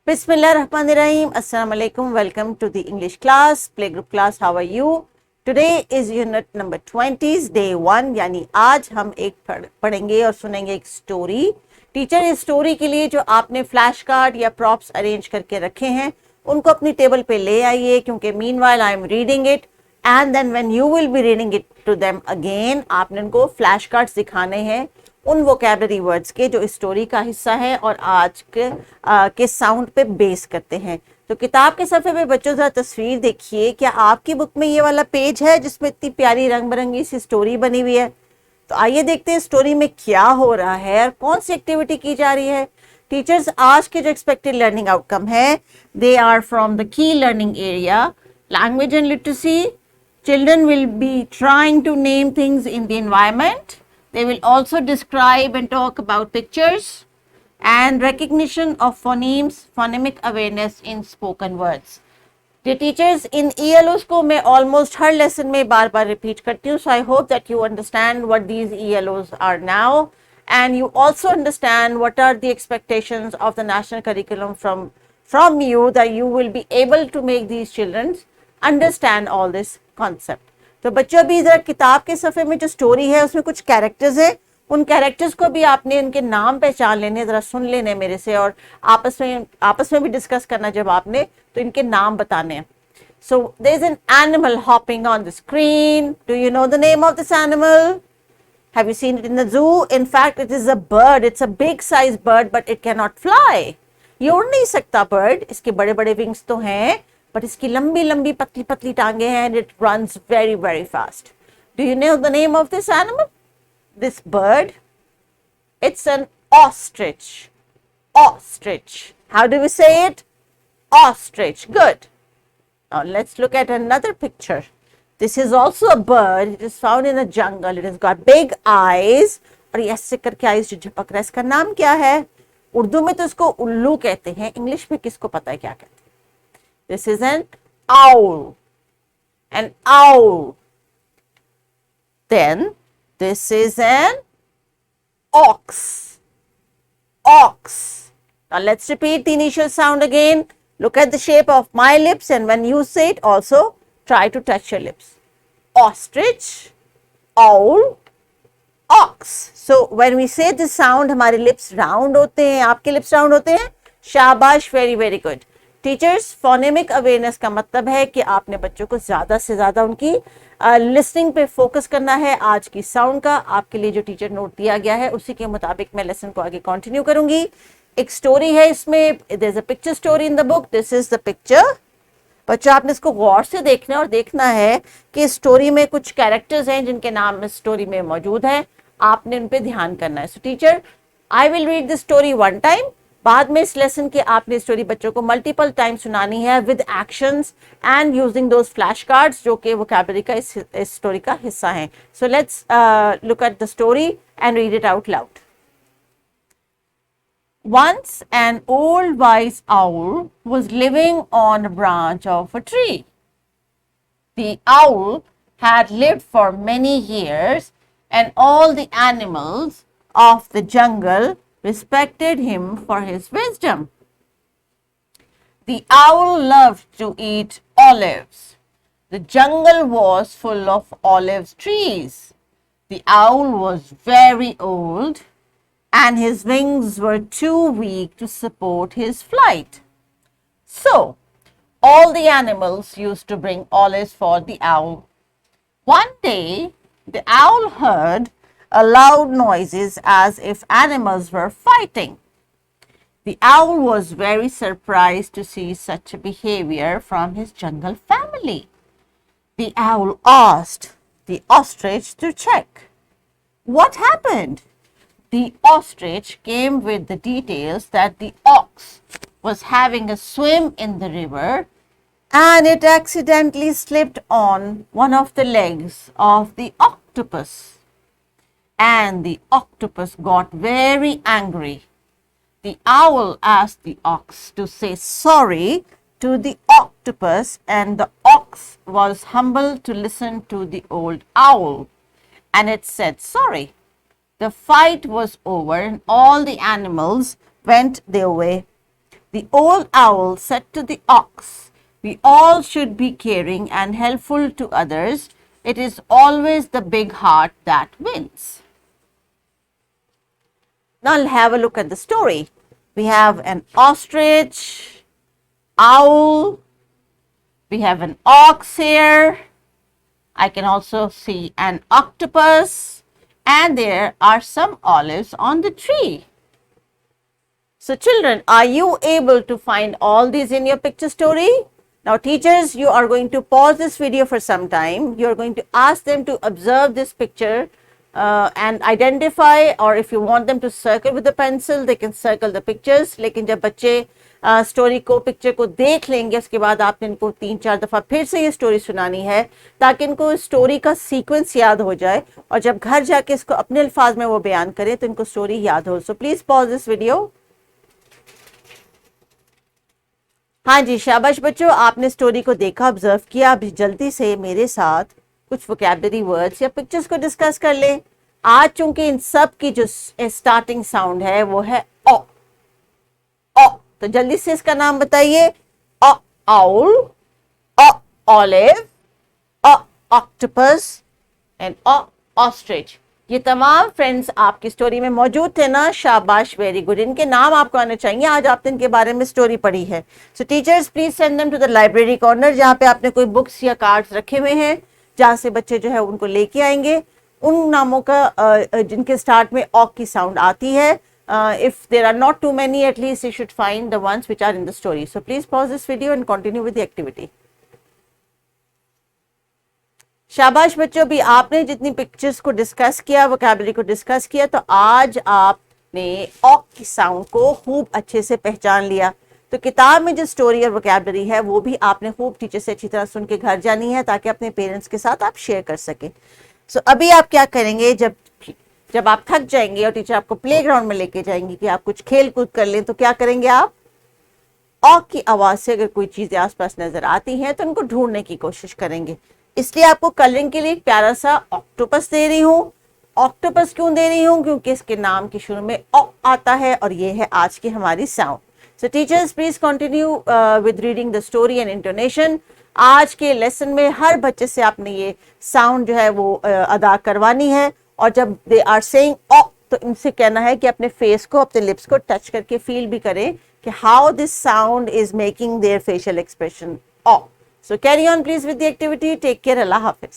Bismillahirrahmanirrahim. Assalamu alaikum. Welcome to the English class, Playgroup class. How are you? Today is unit number 20, day 1. यानी आज हम एक पढ़ेंगे और सुनेंगे एक स्टोरी. टीचर इस स्टोरी के लिए जो आपने फ्लैश कार्ड या प्रॉप्स अरेंज करके रखे हैं उनको अपनी टेबल पे ले आइए, क्योंकि meanwhile I am reading it and then when you will be reading it to them again, आपने उनको फ्लैश कार्ड्स दिखाने हैं उन वोकैबुलरी वर्ड्स के जो इस स्टोरी का हिस्सा है और आज के साउंड पे बेस करते हैं. तो किताब के सफ़े पे बच्चों जरा तस्वीर देखिए. क्या आपकी बुक में ये वाला पेज है जिसमें इतनी प्यारी रंग बिरंगी सी स्टोरी बनी हुई है? तो आइए देखते हैं स्टोरी में क्या हो रहा है और कौन सी एक्टिविटी की जा रही है. टीचर्स, आज के जो एक्सपेक्टेड लर्निंग आउटकम है they are from the key learning area language and literacy. Children will be trying to name things in the environment. They will also describe and talk about pictures and recognition of phonemes, phonemic awareness in spoken words. The teachers in ELOs को मैं almost हर lesson में बार बार repeat करती हूँ. So I hope that you understand what these ELOs are now, and you also understand what are the expectations of the national curriculum from you, that you will be able to make these children understand all this concept. तो बच्चों, अभी जरा किताब के सफ़े में जो story है उसमें कुछ कैरेक्टर्स हैं. उन कैरेक्टर्स को भी आपने उनके नाम पहचान लेने, जरा सुन लेने मेरे से और आपस में भी डिस्कस करना जब आपने तो इनके नाम बताने हैं. So there is an animal hopping on the screen. Do you know the name of this animal? Have you seen it in the zoo? In fact it is a bird. It's a big size bird but it can not fly. ये उड़ नहीं सकता bird. इसके बड़े बड़े wings तो हैं but इसकी लंबी लंबी पतली पतली टांगे हैं and it runs very very fast. Do you know the name of this animal, this bird? It's an ostrich. Ostrich. How do we say it? Ostrich. Good. Now let's look at another picture. This is also a bird. It is found in a jungle. It has got big eyes. और ये ऐसे करके eyes जो झपक रहा है, इसका नाम क्या है? उर्दू में तो इसको उल्लू कहते हैं. इंग्लिश में किसको पता है क्या कहते हैं? This is an owl. An owl. Then this is an ox. Ox. Now let's repeat the initial sound again. Look at the shape of my lips, and when you say it also try to touch your lips. Ostrich, owl, ox. So when we say this sound हमारे lips round होते हैं. आपके lips round होते हैं? शाबाश, very very good. Teachers, phonemic awareness का मतलब है कि आपने बच्चों को ज़्यादा से ज़्यादा उनकी लिसनिंग पे फोकस करना है. आज की साउंड का आपके लिए जो टीचर नोट दिया गया है उसी के मुताबिक मैं लेसन को आगे कंटिन्यू करूंगी. एक स्टोरी है इसमें. There is a picture story in the book. This is the picture. बच्चों, आपने इसको गौर से देखना और देखना है कि स्टोरी में कुछ कैरेक्टर्स हैं जिनके नाम इस स्टोरी में मौजूद है. आपने उन पर ध्यान करना है. सो teacher, I will read this story one time. बाद में इस लेसन के आपने स्टोरी बच्चों को मल्टीपल टाइम सुनानी है with actions and using those flash cards जो कि वोकैबुलरी का इस स्टोरी का हिस्सा हैं. So let's look at the story and read it out loud. Once an old wise owl was living on a branch of a tree. The owl had lived for many years, and all the animals of the jungle respected him for his wisdom. The owl loved to eat olives. The jungle was full of olive trees. The owl was very old, and his wings were too weak to support his flight. So, all the animals used to bring olives for the owl. One day, the owl heard loud noises as if animals were fighting. The owl was very surprised to see such a behavior from his jungle family. The owl asked the ostrich to check. What happened? The ostrich came with the details that the ox was having a swim in the river and it accidentally slipped on one of the legs of the octopus. And the octopus got very angry. The owl asked the ox to say sorry to the octopus, and the ox was humble to listen to the old owl, and it said sorry. The fight was over and all the animals went their way. The old owl said to the ox, we all should be caring and helpful to others. It is always the big heart that wins. Now have a look at the story. We have an ostrich, owl, we have an ox here. I can also see an octopus, and there are some olives on the tree. So children, are you able to find all these in your picture story? Now teachers, you are going to pause this video for some time. You are going to ask them to observe this picture and identify, or if you want them to circle with the pencil, they can circle the pictures. लेकिन जब बच्चे story को picture को देख लेंगे, उसके बाद आपने इनको 3-4 दफ़ा फिर से ये स्टोरी सुनानी है ताकि इनको स्टोरी का सीक्वेंस याद हो जाए, और जब घर जाके इसको अपने अल्फाज में वो बयान करें तो इनको स्टोरी याद हो. So please pause this video. हाँ जी, शाबाश बच्चों, आपने स्टोरी को देखा, ऑब्जर्व किया. अब जल्दी से मेरे साथ कुछ वोकैबुलरी वर्ड्स या पिक्चर्स को डिस्कस कर लें. आज चूंकि इन सब की जो स्टार्टिंग साउंड है वो है ओ. ओ, तो जल्दी से इसका नाम बताइए. O owl, O olive, O octopus and O ostrich. ये तमाम फ्रेंड्स आपकी स्टोरी में मौजूद थे ना? शाबाश, वेरी गुड. इनके नाम आपको आने चाहिए. आज आपने इनके बारे में स्टोरी पढ़ी है. So teachers please send them to the library corner, जहाँ पे आपने कोई बुक्स या कार्ड्स रखे हुए हैं जहाँ से बच्चे जो है उनको लेके आएंगे. उन नामों का जिनके स्टार्ट में ऑ की साउंड आती है. If there are not too many, at least you should find the ones which are in the story. So please pause this video and continue with the activity. शाबाश बच्चों, भी आपने जितनी पिक्चर्स को डिस्कस किया, vocabulary को discuss किया, तो आज आपने ऑ की साउंड को खूब अच्छे से पहचान लिया. तो किताब में जो स्टोरी और वोकैबुलरी है वो भी आपने खूब टीचर से अच्छी तरह सुन के घर जानी है ताकि अपने पेरेंट्स के साथ आप शेयर कर सकें. सो अभी आप क्या करेंगे, जब आप थक जाएंगे और टीचर आपको प्लेग्राउंड में लेके जाएंगे कि आप कुछ खेल कूद कर लें, तो क्या करेंगे आप? ऑ की आवाज से अगर कोई चीजें आसपास नजर आती हैं तो उनको ढूंढने की कोशिश करेंगे. इसलिए आपको कलरिंग के लिए एक प्यारा सा ऑक्टोपस दे रही हूँ. ऑक्टोपस क्यों दे रही हूँ? क्योंकि इसके नाम के शुरू में ऑ आता है और ये है आज की हमारी sound. So teachers please continue with reading the story and intonation. आज के लेसन में हर बच्चे से आपने ये साउंड जो है वो अदा करवानी है, और जब दे आर सेइंग ओ तो इनसे कहना है कि अपने फेस को, अपने लिप्स को टच करके फील भी करें कि how this sound is making their facial expression O. So carry on please with the activity. Take care. अल्लाह हाफिज.